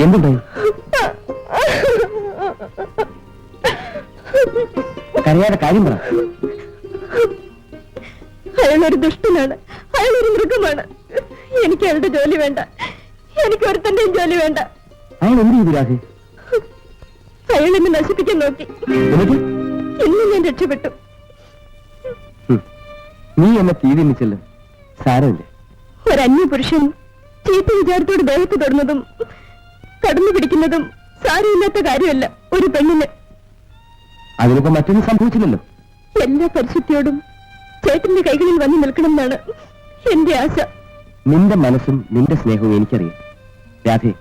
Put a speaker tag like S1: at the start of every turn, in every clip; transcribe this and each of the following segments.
S1: എന്തുണ്ടായി? കരയാതെ കാര്യം പറ.
S2: അയാളൊരു ദുഷ്ടനാണ്, അയാളൊരു മൃഗമാണ്. എനിക്ക് അയാളുടെ ജോലി വേണ്ട, എനിക്ക് ഒരുത്തന്റെയും ജോലി വേണ്ട.
S1: അയാൾ എന്ത് ചെയ്തു രാധേ?
S2: അയാൾ എന്നെ നശിപ്പിക്കാൻ നോക്കി. ഇന്ന് ഞാൻ രക്ഷപ്പെട്ടു.
S1: നീ എന്നെ തീരുന്നിച്ചല്ലോ, സാരമില്ലേ.
S2: ഒരന്യ പുരുഷൻ ചീത്ത വിചാരത്തോട് ദേഹത്ത് തൊടുന്നതും കടന്നു പിടിക്കുന്നതും സാരമില്ലാത്ത കാര്യമല്ല ഒരു പെണ്ണിന്.
S1: അതിനിപ്പോ മറ്റൊന്നും സംഭവിച്ചില്ലല്ലോ.
S2: എല്ലാ പരിശുദ്ധിയോടും ചേട്ടന്റെ കൈകളിൽ വന്നു നിൽക്കണമെന്നാണ് എന്റെ ആശ.
S1: നിന്റെ മനസ്സും നിന്റെ സ്നേഹവും എനിക്കറിയാം രാധേ.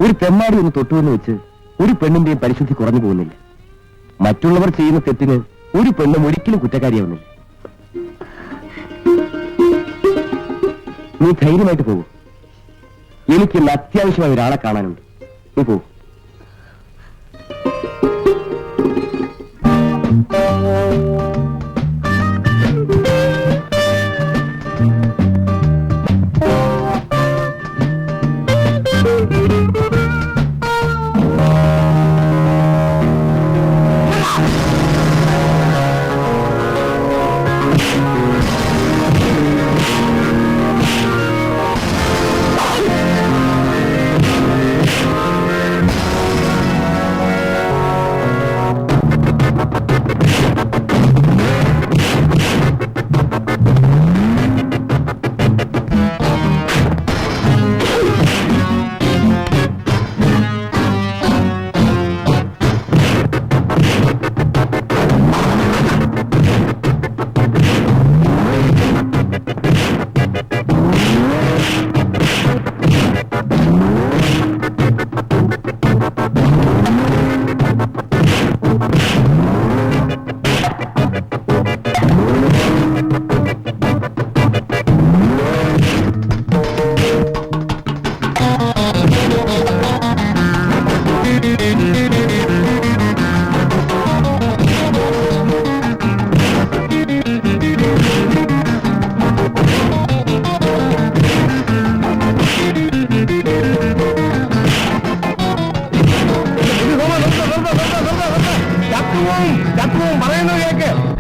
S1: ഒരു തെമ്മാടി ഒന്ന് തൊട്ടുവെന്ന് വെച്ച് ഒരു പെണ്ണിന്റെയും പരിശുദ്ധി കുറഞ്ഞു പോകുന്നില്ല. മറ്റുള്ളവർ ചെയ്യുന്ന തെറ്റിന് ഒരു പെണ്ണും ഒരിക്കലും കുറ്റക്കാരിയാവുന്നില്ല. നീ ധൈര്യമായിട്ട് പോകും. എനിക്കിന്ന് അത്യാവശ്യമായ ഒരാളെ കാണാനുണ്ട്. നീ പോകും.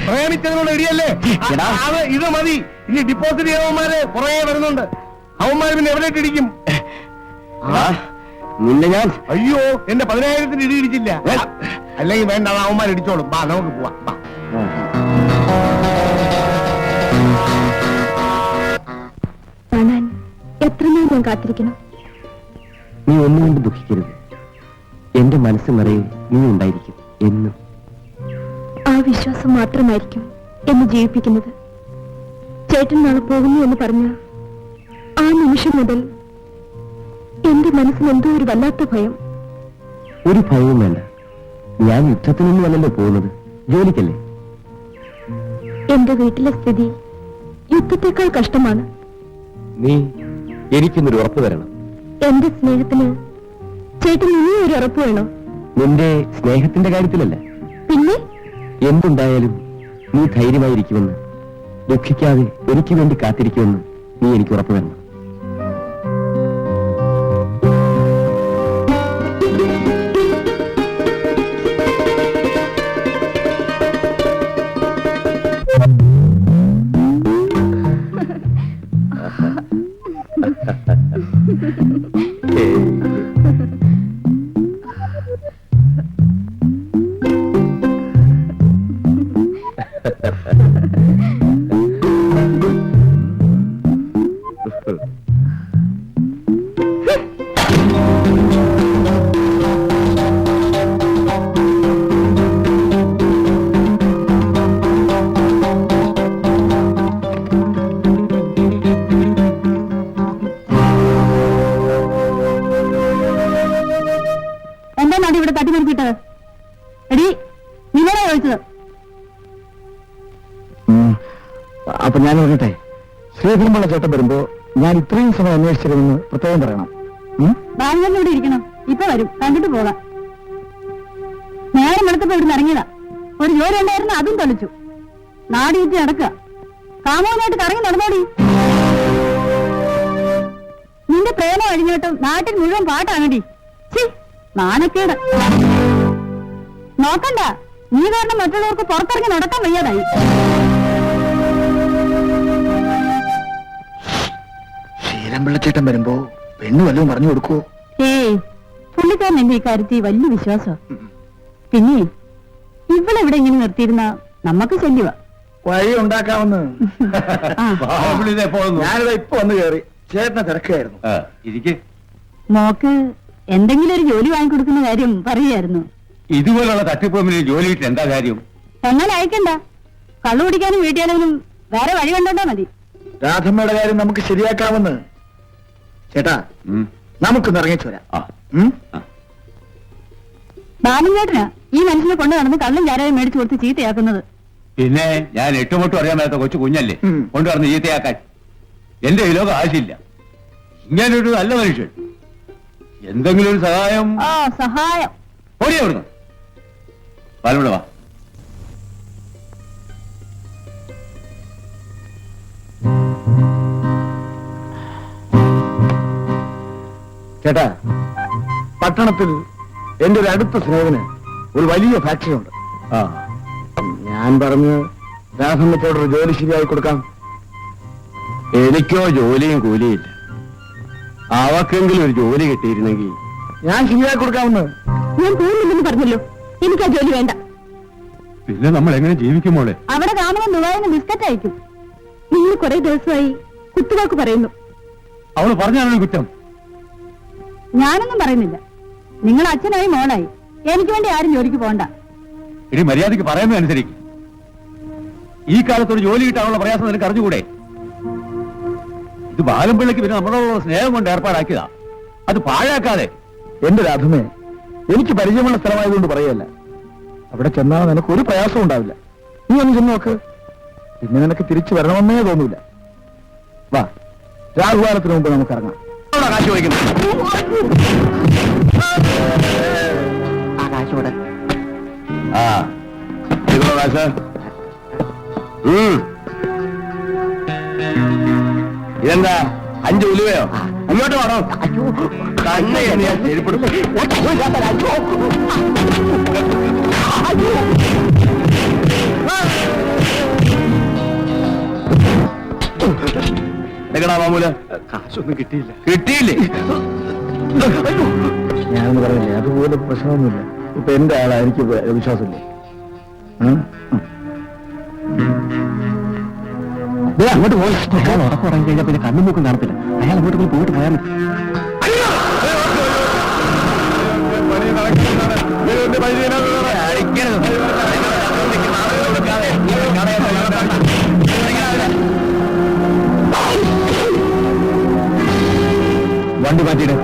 S1: പ്രേമിച്ചതിനോട് ഇടിയല്ലേ ഇത് മതി. ഇനി ഡിപ്പോസിറ്റ് ചെയ്തവന്മാര് കുറേ വരുന്നുണ്ട്. അവന്മാര് പിന്നെ എവിടെ ഇടിക്കും? നിന്നെ ഞാൻ അയ്യോ എന്റെ 10,000 ഇടി ഇടിച്ചില്ല. അല്ലെങ്കിൽ വേണ്ട, അവന്മാർ ഇടിച്ചോളും. ബാ നമുക്ക് പോവാം.
S2: കാണാൻ എത്ര നേരം ഞാൻ കാത്തിരിക്കണം.
S1: നീ ഒന്നുകൊണ്ട് ദുഃഖിക്കരുത്. എന്റെ മനസ്സ് നിറയെ നീ ഉണ്ടായിരിക്കും എന്നും.
S2: ആ വിശ്വാസം മാത്രമായിരിക്കും എന്നെ ജീവിപ്പിക്കുന്നത്. ചേട്ടൻ നാളെ പോകുന്നു എന്ന് പറഞ്ഞ ആ നിമിഷം മുതൽ എന്റെ മനസ്സിന് എന്തോ ഒരു വല്ലാത്ത ഭയം.
S1: ഒരു ഭയവും വേണ്ട. ഞാൻ യുദ്ധത്തിനൊന്നുമല്ലല്ലോ പോകുന്നത്, ജോലിക്കല്ലേ.
S2: എന്റെ വീട്ടിലെ സ്ഥിതി യുദ്ധത്തെക്കാൾ കഷ്ടമാണ്.
S1: നീ എനിക്കൊന്നൊരു ഉറപ്പ് തരണം.
S2: എന്റെ സ്നേഹത്തിന് ചേട്ടൻ ഇനിയും ഒരു ഉറപ്പ് വേണോ?
S1: നിന്റെ സ്നേഹത്തിന്റെ കാര്യത്തിലല്ല,
S2: പിന്നെ
S1: എന്തുണ്ടായാലും നീ ധൈര്യമായിരിക്കുമെന്ന്, ദുഃഖിക്കാതെ എനിക്ക് വേണ്ടി കാത്തിരിക്കുമെന്ന് നീ എനിക്ക് ഉറപ്പ് തരണം.
S2: എന്താണ് ഇവിടെ തട്ടിമറിച്ചിട്ടത്? എടി നിങ്ങളാ ചോദിച്ചത്.
S1: അപ്പൊ ഞാൻ പറയട്ടെ, ശ്രീധരമുള്ള ചേട്ടൻ വരുമ്പോ ഞാൻ ഇത്രയും സമയം അന്വേഷിച്ചിരുന്നെന്ന് പ്രത്യേകം പറയണം.
S2: ബാങ്കുകളിൽ ഇവിടെ ഇരിക്കണം. ഇപ്പൊ വരും, കണ്ടിട്ട് പോകാം. നേരം എടുത്തപ്പോ ഇവിടുന്ന് ഇറങ്ങിയതാ. ഒരു ജോലി ഉണ്ടായിരുന്നു, അതും തൊളിച്ചു. നാട് ചുറ്റി നടക്കുക. കാമവുമായിട്ട് കറങ്ങി നടന്നോടി. നിന്റെ പ്രേമം കഴിഞ്ഞിട്ടും നാട്ടിൽ മുഴുവൻ പാട്ടാണടി. നാണക്കേട്. നോക്കണ്ട, നീ കാരണം മറ്റുള്ളവർക്ക് പുറത്തിറങ്ങി നടക്കാൻ വയ്യാതായി.
S3: ശ്രീരംപിള്ളച്ചേട്ടൻ വരുമ്പോ പെണ്ണു വല്ലതും പറഞ്ഞു കൊടുക്കോ?
S2: ഏയ്, പുള്ളിക്കാരൻ എന്റെ ഇക്കാര്യത്തിൽ വലിയ വിശ്വാസം. പിന്നെ ഇവളെവിടെ ഇങ്ങനെ നിർത്തിയിരുന്ന നമുക്ക് ശല്യവ.
S3: വഴി ഉണ്ടാക്കാമെന്ന്.
S2: ആ.
S3: ഞാനിതാ ഇപ്പൊ വന്ന് കയറി. ചേട്ടനെ തിരക്കായിരുന്നു.
S2: മോക്ക് എന്തെങ്കിലും ഒരു ജോലി വാങ്ങിക്കൊടുക്കുന്ന കാര്യം പറയായിരുന്നു.
S1: ഇതുപോലുള്ള തട്ടിപ്പൊമ്മിന് ജോലി കിട്ടിയ എന്താ കാര്യം?
S2: എന്നാൽ അയക്കണ്ട. കള്ളു കുടിക്കാനും വീട്ടിയാലും വേറെ വഴി കണ്ടോണ്ടാ മതി.
S3: രാധമ്മയുടെ കാര്യം നമുക്ക് ശരിയാക്കാമെന്ന്. ചേട്ടാ, നമുക്കൊന്ന് ഇറങ്ങിച്ചു വരാം.
S2: ബാലൻചേട്ടനാ ഈ മനുഷ്യനെ കൊണ്ടു നടന്ന് കള്ളും ചാരായും മേടിച്ചു കൊടുത്ത് ചീത്തയാക്കുന്നത്.
S1: പിന്നെ ഞാൻ എട്ടുമൊട്ടും അറിയാൻ മേലാത്ത കൊച്ചു കുഞ്ഞല്ലേ കൊണ്ടുവന്ന് ചീത്തയാക്കാൻ. എന്റെ ഇതിലൊക്കെ ആവശ്യമില്ല. ഇങ്ങനൊരു നല്ല മനുഷ്യൻ എന്തെങ്കിലും ഒരു സഹായം.
S2: ആ, സഹായം
S1: ഓടിയാ അവിടുന്ന്. പാലൂടെ വാ.
S3: ചേട്ടാ, പട്ടണത്തിൽ എന്റെ ഒരു അടുത്ത സ്നേഹിതന് ഒരു വലിയ ഫാക്ടറി ഉണ്ട്. ഞാൻ പറഞ്ഞ് രാധമ്മത്തോടൊരു ജോലി ശരിയായി കൊടുക്കാം.
S1: എനിക്കോ ജോലിയും കൂലിയില്ല. അവക്കെങ്കിലും ഒരു ജോലി കിട്ടിയിരുന്നെങ്കിൽ
S3: ഞാൻ ശരിയായി കൊടുക്കാമെന്ന്.
S2: ഞാൻ പോകുന്നില്ലെന്ന് പറഞ്ഞല്ലോ. എനിക്ക് ആ ജോലി വേണ്ട.
S1: പിന്നെ നമ്മൾ എങ്ങനെ ജീവിക്കും മോളെ?
S2: അവിടെ കാണുമ്പോൾ ദുബായിന്ന് ബിസ്ക്കറ്റ് അയക്കും. നിങ്ങൾ കുറെ ദിവസമായി കുത്തുവാക്ക് പറയുന്നു.
S1: അവള് പറഞ്ഞാണോ കുറ്റം?
S2: ഞാനൊന്നും പറയുന്നില്ല. നിങ്ങൾ അച്ഛനായി മോളായി. എനിക്ക് വേണ്ടി ആരും ജോലിക്ക് പോകണ്ട.
S1: ഇനി മര്യാദയ്ക്ക് പറയുന്നത് അനുസരിക്കും. ഈ കാലത്തൊരു ജോലി കിട്ടാനുള്ള പ്രയാസം നിനക്ക് അറിഞ്ഞുകൂടെ? ഇത് ബാലംപിള്ളയ്ക്ക് പിന്നെ നമ്മളോടുള്ള സ്നേഹം കൊണ്ട് ഏർപ്പാടാക്കിയതാ. അത് പാഴാക്കാതെ.
S3: എന്റെ രാധമേ, എനിക്ക് പരിചയമുള്ള സ്ഥലമായതുകൊണ്ട് പറയല്ല. അവിടെ ചെന്നാൽ നിനക്ക് ഒരു പ്രയാസവും ഉണ്ടാവില്ല. നീ ഒന്ന് ചെന്ന് നോക്ക്. പിന്നെ നിനക്ക് തിരിച്ചു വരണമെന്നേ തോന്നൂല. വാ, രാഹുകാലത്തിന് മുമ്പ് നമുക്ക് ഇറങ്ങാം.
S1: കാശ് ചോദിക്കുന്നു. ആ, ഇതോ കാശ്. ഇതെന്താ 5 ഉലുവയോ? അങ്ങോട്ട് വേണോ? തന്നെ ഞാൻ ശരിപ്പെടും. എങ്ങടാ മാമൂല?
S3: കാശൊന്നും കിട്ടിയില്ല.
S1: കിട്ടിയില്ലേ?
S3: ഞാനൊന്ന് പറഞ്ഞില്ലേ, അതുപോലെ പ്രശ്നമൊന്നുമില്ല. ഇപ്പൊ എന്റെ ആളാ, എനിക്ക് വിശ്വാസമില്ലേ?
S1: അങ്ങോട്ട് പോയി. അയാൾ ഉറക്കം ഉറങ്ങി കഴിഞ്ഞാൽ പിന്നെ കണ്ണും മൂക്കും കാണത്തില്ല. അയാൾ അങ്ങോട്ട് പോയിട്ട് പോയാൽ വണ്ടി മാറ്റിയിട്ട്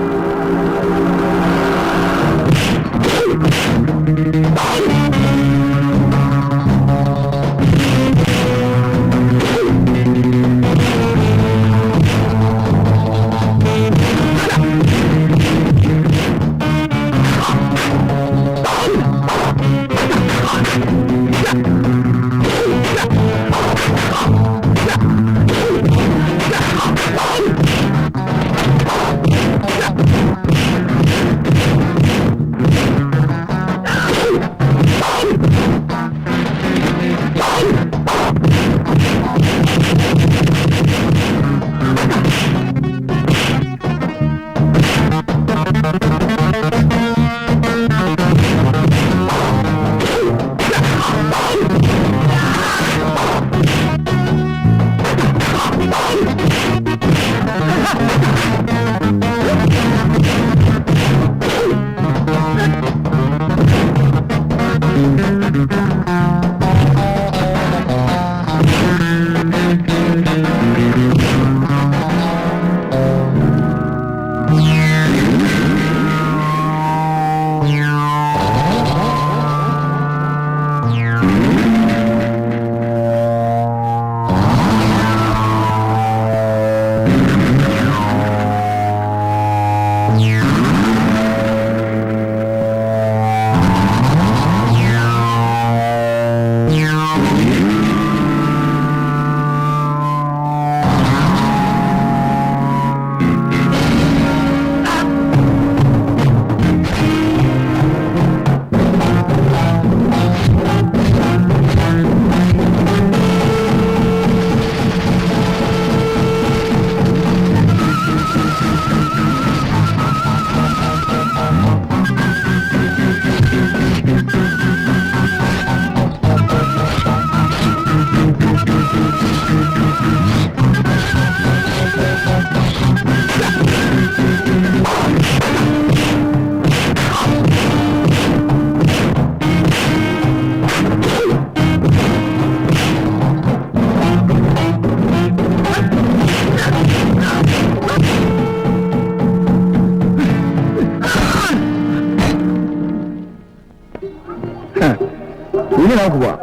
S3: ഇനി നമുക്ക് പോവാം.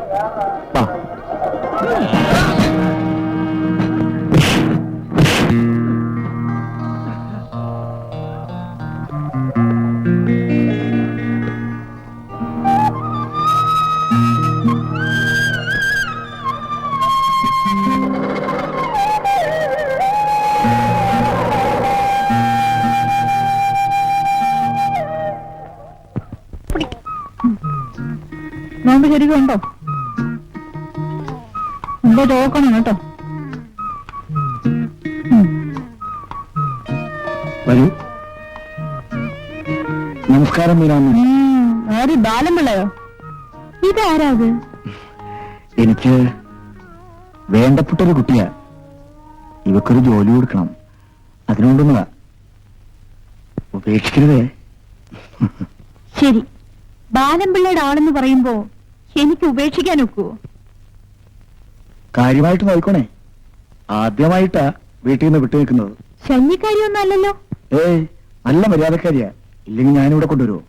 S3: വാ.
S2: നോമ്പ് ശരിക്കും ഉണ്ടോ? എന്തോ ചോക്കണം കേട്ടോ.
S3: വരൂ. നമസ്കാരം മീനാമ്മ.
S2: ആര് ബാലമ്പിള്ളയോ? ഇതാരാത്?
S3: എനിക്ക് വേണ്ടപ്പെട്ടൊരു കുട്ടിയാ. ഇവക്കൊരു ജോലി കൊടുക്കണം. അതിനുകൊണ്ടൊന്നുക ഉപേക്ഷിക്കരുതേ.
S2: ശരി, ബാലമ്പിള്ളയുടെ ആളെന്ന് പറയുമ്പോ എനിക്ക് ഉപേക്ഷിക്കാൻ ഒക്കുവോ?
S3: കാര്യമായിട്ട് നോക്കണേ. ആദ്യമായിട്ടാ വീട്ടിൽ നിന്ന് വിട്ടു നിൽക്കുന്നത്.
S2: ശല്യക്കാരിയൊന്നും അല്ലല്ലോ.
S3: ഏയ്, നല്ല മര്യാദക്കാരിയാ. ഇല്ലെങ്കിൽ ഞാനിവിടെ കൊണ്ടുവരുമോ?